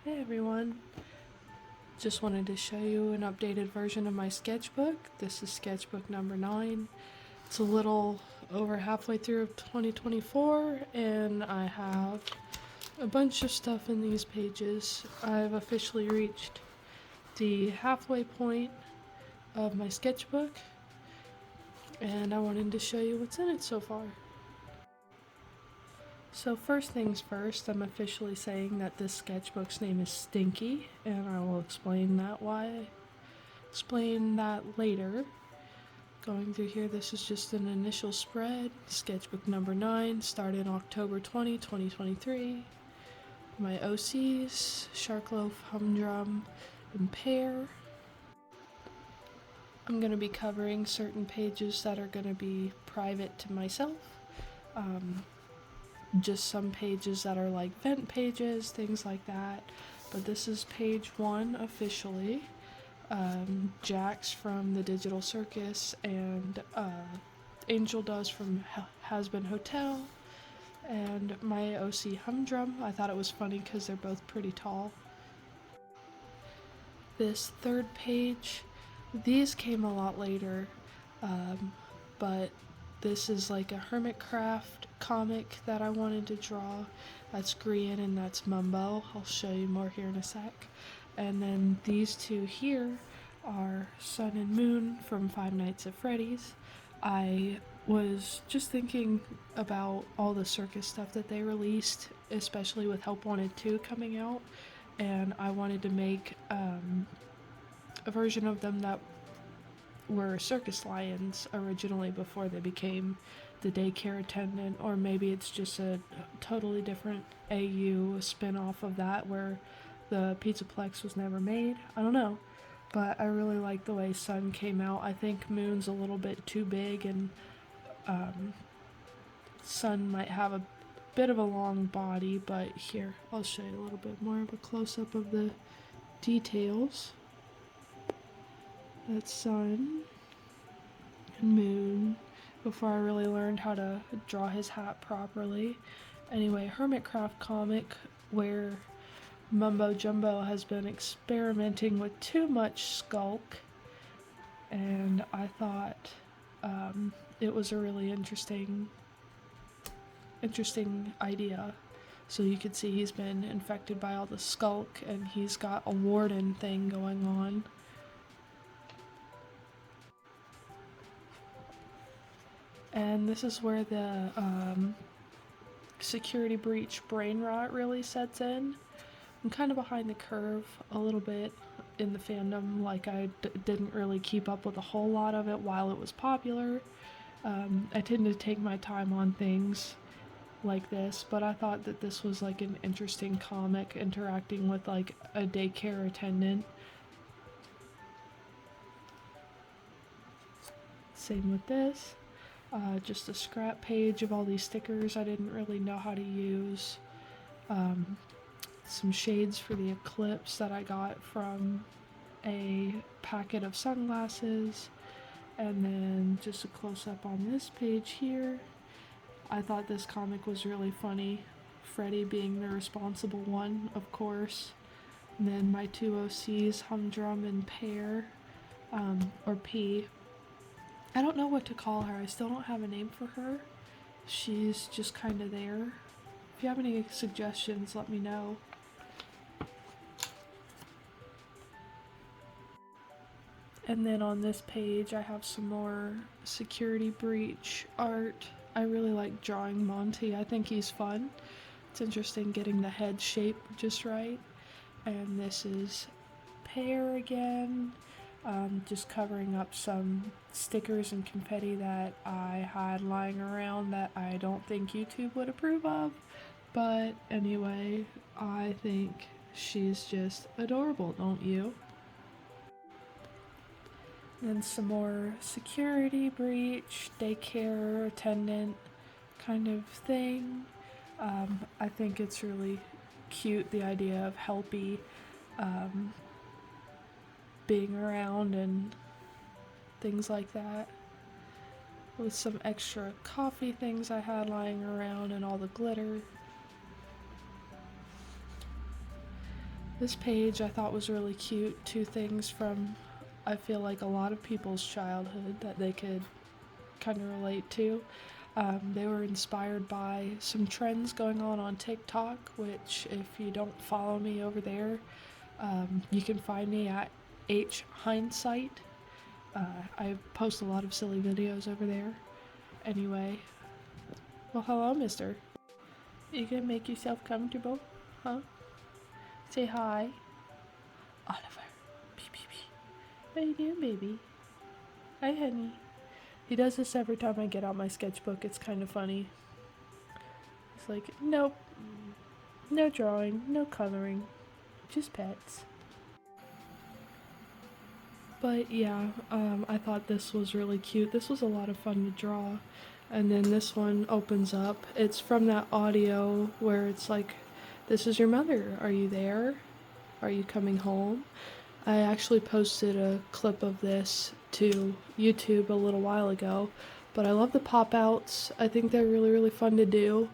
Hey everyone, just wanted to show you an updated version of my sketchbook. This is sketchbook number 9. It's a little over halfway through 2024 and I have a bunch of stuff in these pages. I've officially reached the halfway point of my sketchbook and I wanted to show you what's in it so far. So first things first, I'm officially saying that this sketchbook's name is Stinky, and I will explain that later. Going through here, this is just an initial spread. Sketchbook number 9, started October 2023. My OCs, Shark Loaf, Humdrum, and Pear. I'm going to be covering certain pages that are going to be private to myself. Just some pages that are like vent pages, things like that. But this is page 1 officially. Jax from the Digital Circus and Angel Does from Has-Been Hotel. And my OC Humdrum. I thought it was funny because they're both pretty tall. This third page, these came a lot later, but this is like a Hermitcraft comic that I wanted to draw. That's Grian and that's Mumbo. I'll show you more here in a sec. And then these two here are Sun and Moon from Five Nights at Freddy's. I was just thinking about all the circus stuff that they released, especially with Help Wanted 2 coming out, and I wanted to make a version of them that were circus lions originally before they became the daycare attendant, or maybe it's just a totally different AU spin-off of that where the Pizzaplex was never made. I don't know, but I really like the way Sun came out. I think Moon's a little bit too big, and Sun might have a bit of a long body, but here, I'll show you a little bit more of a close-up of the details. That's Sun and Moon before I really learned how to draw his hat properly. Anyway, Hermitcraft comic where Mumbo Jumbo has been experimenting with too much skulk, and I thought it was a really interesting idea. So you can see he's been infected by all the skulk and he's got a warden thing going on. And this is where the security breach brain rot really sets in. I'm kind of behind the curve a little bit in the fandom, like I didn't really keep up with a whole lot of it while it was popular. I tend to take my time on things like this, but I thought that this was like an interesting comic interacting with like a daycare attendant. Same with this. Just a scrap page of all these stickers I didn't really know how to use. Some shades for the eclipse that I got from a packet of sunglasses, and then just a close-up on this page here. I thought this comic was really funny, Freddy being the responsible one, of course. And then my two OCs, Humdrum and Pear, or P. I don't know what to call her. I still don't have a name for her. She's just kind of there. If you have any suggestions, let me know. And then on this page, I have some more security breach art. I really like drawing Monty. I think he's fun. It's interesting getting the head shape just right. And this is Pear again. Just covering up some stickers and confetti that I had lying around that I don't think YouTube would approve of. But anyway, I think she's just adorable, don't you? Then some more security breach, daycare attendant kind of thing. I think it's really cute, the idea of Helpy being around and things like that. With some extra coffee things I had lying around and all the glitter. This page I thought was really cute. Two things from, I feel like, a lot of people's childhood that they could kind of relate to. They were inspired by some trends going on TikTok, which, if you don't follow me over there, you can find me at H Hindsight. I post a lot of silly videos over there. Anyway, well, hello, mister. You gonna make yourself comfortable? Huh? Say hi. Oliver. Pee pee pee. How you doing, baby? Hi, honey. He does this every time I get out my sketchbook. It's kind of funny. It's like, nope. No drawing, no coloring. Just pets. But yeah, I thought this was really cute. This was a lot of fun to draw. And then this one opens up. It's from that audio where it's like, this is your mother. Are you there? Are you coming home? I actually posted a clip of this to YouTube a little while ago. But I love the pop-outs. I think they're really, really fun to do.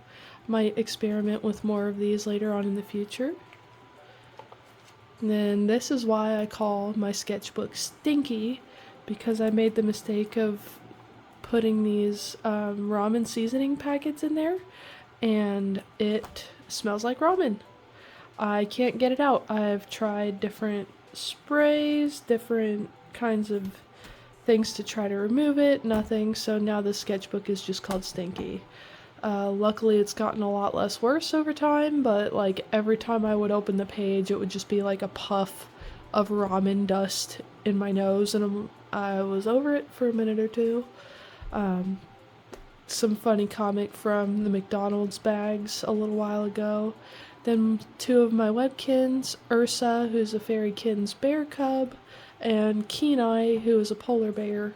Might experiment with more of these later on in the future. And then this is why I call my sketchbook Stinky, because I made the mistake of putting these ramen seasoning packets in there, and it smells like ramen. I can't get it out. I've tried different sprays, different kinds of things to try to remove it, nothing, so now the sketchbook is just called Stinky. Luckily it's gotten a lot less worse over time, but like every time I would open the page it would just be like a puff of ramen dust in my nose, and I was over it for a minute or two. Some funny comic from the McDonald's bags a little while ago. Then two of my webkins, Ursa, who's a fairykins bear cub, and Kenai, who is a polar bear.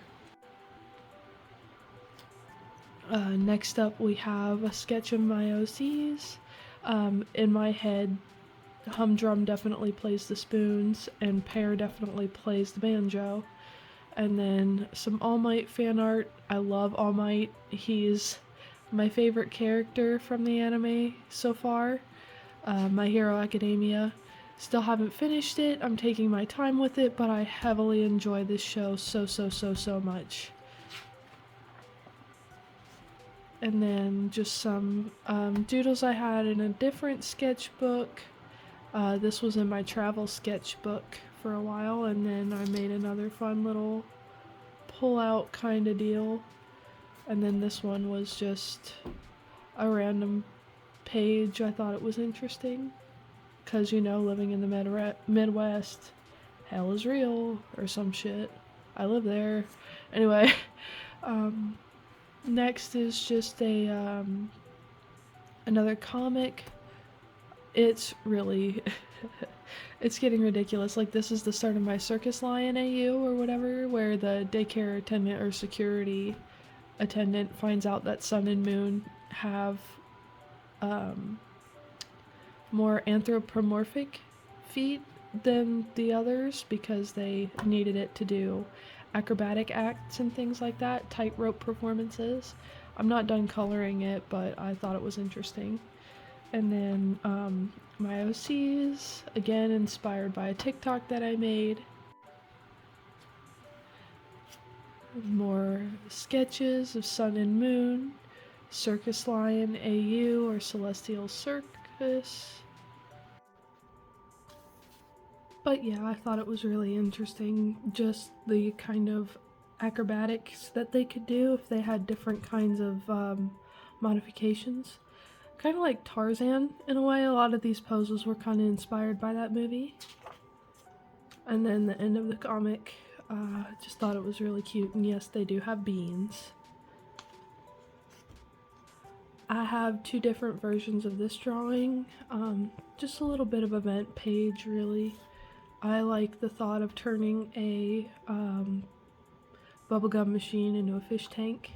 Next up we have a sketch of my OCs. In my head, Humdrum definitely plays the spoons, and Pear definitely plays the banjo. And then some All Might fan art. I love All Might. He's my favorite character from the anime so far. My Hero Academia. Still haven't finished it. I'm taking my time with it, but I heavily enjoy this show so much. And then just some doodles I had in a different sketchbook. This was in my travel sketchbook for a while, and then I made another fun little pull-out kind of deal. And then this one was just a random page. I thought it was interesting, because, you know, living in the Midwest, hell is real, or some shit. I live there. Anyway, next is just a another comic. It's really it's getting ridiculous. Like, this is the start of my Circus Lion AU or whatever, where the daycare attendant or security attendant finds out that Sun and Moon have more anthropomorphic feet than the others, because they needed it to do acrobatic acts and things like that, tightrope performances. I'm not done coloring it, but I thought it was interesting. And then my OCs, again inspired by a TikTok that I made. More sketches of Sun and Moon, Circus Lion AU or Celestial Circus. But yeah, I thought it was really interesting, just the kind of acrobatics that they could do if they had different kinds of modifications. Kind of like Tarzan in a way. A lot of these poses were kind of inspired by that movie. And then the end of the comic, just thought it was really cute, and yes, they do have beans. I have two different versions of this drawing, just a little bit of a vent page, really. I like the thought of turning a bubblegum machine into a fish tank.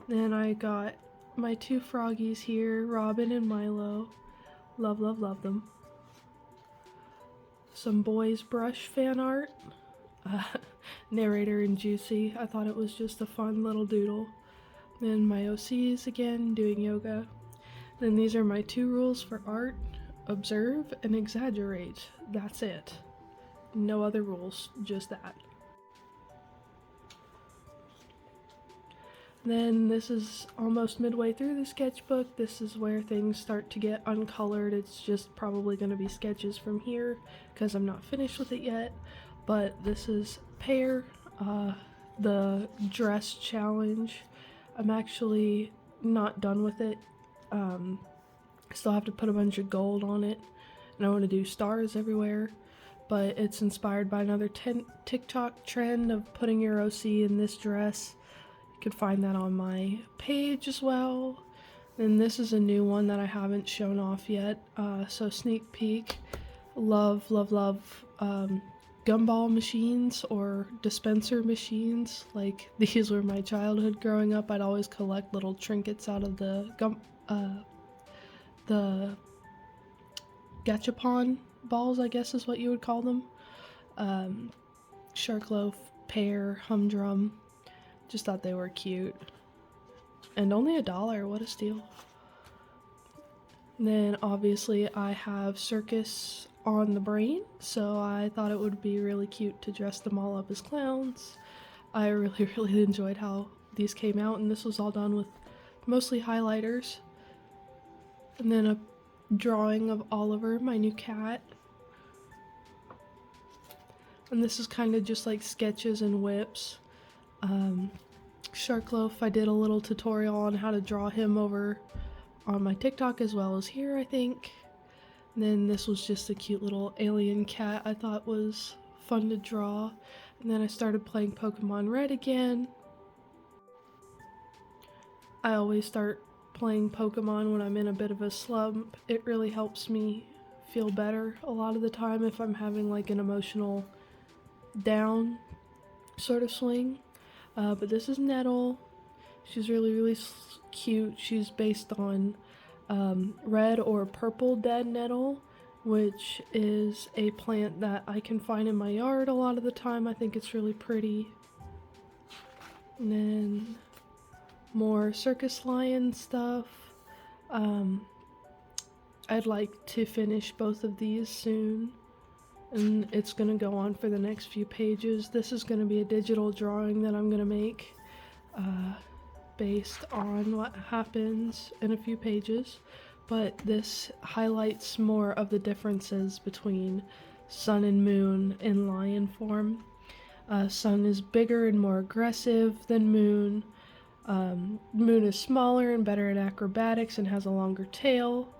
Then I got my two froggies here, Robin and Milo. Love, love, love them. Some boys brush fan art. Narrator and Juicy. I thought it was just a fun little doodle. Then my OCs again, doing yoga. Then these are my 2 rules for art. observe and exaggerate. That's it. No other rules, just that. Then this is almost midway through the sketchbook. This is where things start to get uncolored. It's just probably going to be sketches from here because I'm not finished with it yet. But this is Pear, the dress challenge. I'm actually not done with it. I still have to put a bunch of gold on it, and I want to do stars everywhere. But it's inspired by another TikTok trend of putting your OC in this dress. You could find that on my page as well. And this is a new one that I haven't shown off yet, so sneak peek. Love, love, love gumball machines or dispenser machines. Like, these were my childhood growing up. I'd always collect little trinkets out of the gachapon balls, I guess is what you would call them. Shark loaf, pear, humdrum. Just thought they were cute. And only $1, what a steal. And then obviously I have circus on the brain, so I thought it would be really cute to dress them all up as clowns. I really, really enjoyed how these came out, and this was all done with mostly highlighters. And then a drawing of Oliver, my new cat. And this is kind of just like sketches and whips. Shark loaf, I did a little tutorial on how to draw him over on my TikTok as well as here, I think. And then this was just a cute little alien cat I thought was fun to draw. And then I started playing Pokemon Red again. I always start playing Pokemon when I'm in a bit of a slump. It really helps me feel better a lot of the time if I'm having like an emotional down sort of swing. But this is Nettle. She's really, really cute. She's based on red or purple dead nettle, which is a plant that I can find in my yard a lot of the time. I think it's really pretty. And then more circus lion stuff. I'd like to finish both of these soon, and it's going to go on for the next few pages. This is going to be a digital drawing that I'm going to make based on what happens in a few pages, but this highlights more of the differences between sun and moon in lion form. Sun is bigger and more aggressive than moon. Moon is smaller and better at acrobatics and has a longer tail.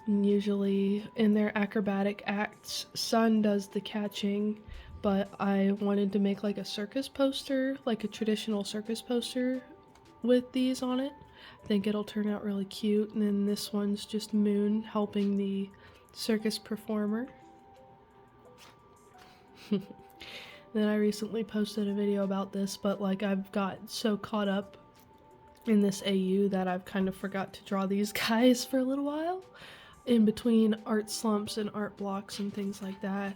And usually in their acrobatic acts, Sun does the catching, but I wanted to make like a circus poster, like a traditional circus poster with these on it. I think it'll turn out really cute. And then this one's just Moon helping the circus performer. Then I recently posted a video about this, but like I've got so caught up in this AU that I've kind of forgot to draw these guys for a little while in between art slumps and art blocks and things like that.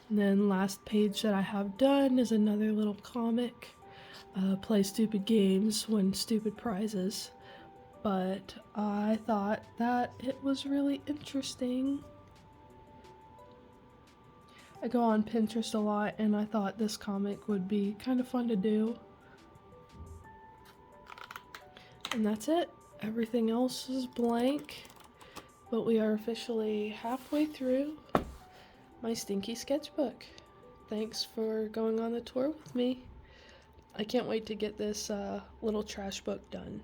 And then last page that I have done is another little comic. Play stupid games, win stupid prizes. But I thought that it was really interesting. I go on Pinterest a lot, and I thought this comic would be kind of fun to do. And that's it. Everything else is blank, but we are officially halfway through my Stinky sketchbook. Thanks for going on the tour with me. I can't wait to get this little trash book done.